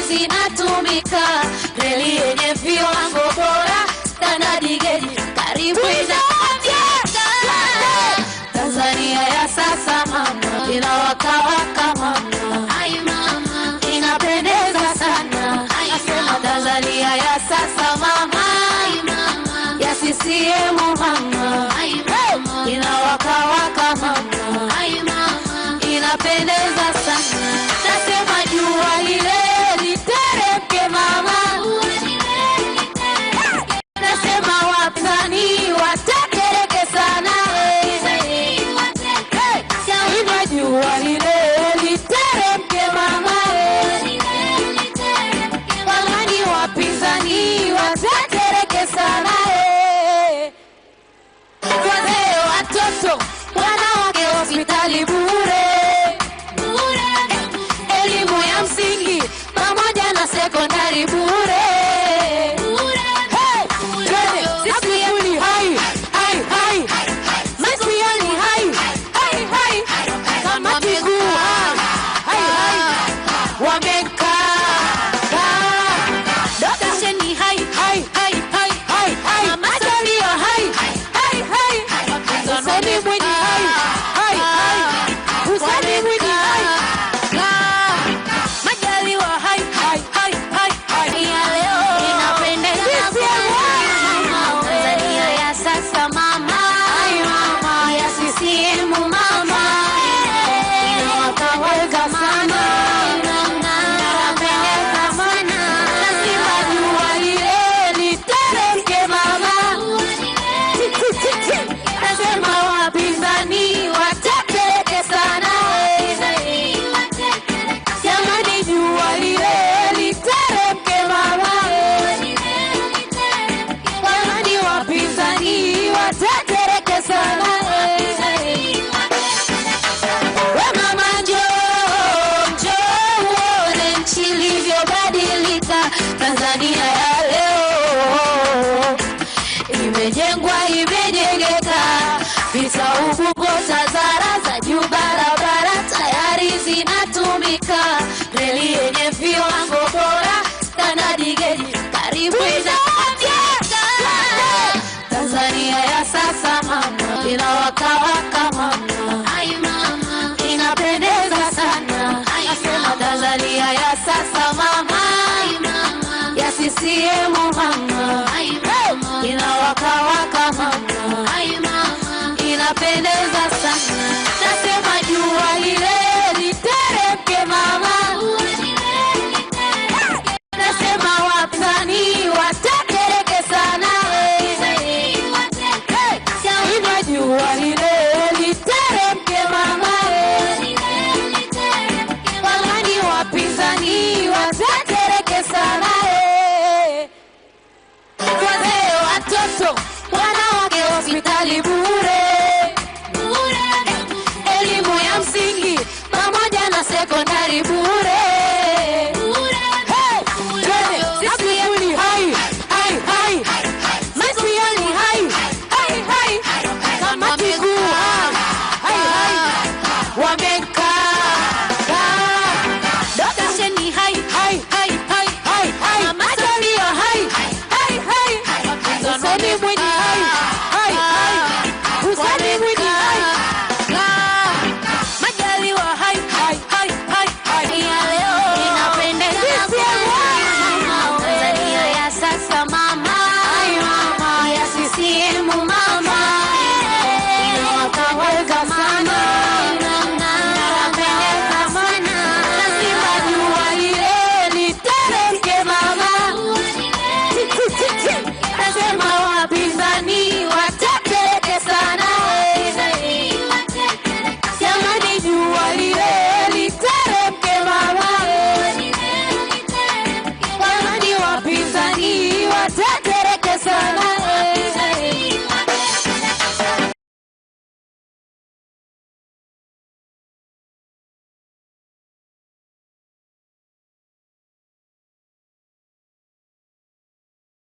zinatumika, reli yenye viwango bora, standard gauge karibu inakamilika. Tanzania ya sasa mama, inawakawaka mama, ai mama, inapendeza sana. Nasema Tanzania ya sasa mama, ai mama, ya CCM mama, ai mama, inawakawaka mama, ai mama, inapendeza sana. Nasema jua lile literemke mama, nasema wapinzani watetereke sana. Jua lile literemke mama, wamani wapinzani watetereke sana. Wazee, watoto, wanawake hospitali bure, elimu ya msingi pamoja na sekondari bure. Tanzania ya leo imejengwa, imejengeka, visa Ubungo, Tazara za juu, barabara tayari zinatumika, reli yenye viwango bora, standard gauge karibu inakamilika. Tanzania ya sasa mama, inawakawaka mama, ai mama, inapendeza sana. Nasema Tanzania ya sasa mama, ya CCM mama, ai mama, inawakawaka mama, ai mama, inapendeza sana. Nasema jua lile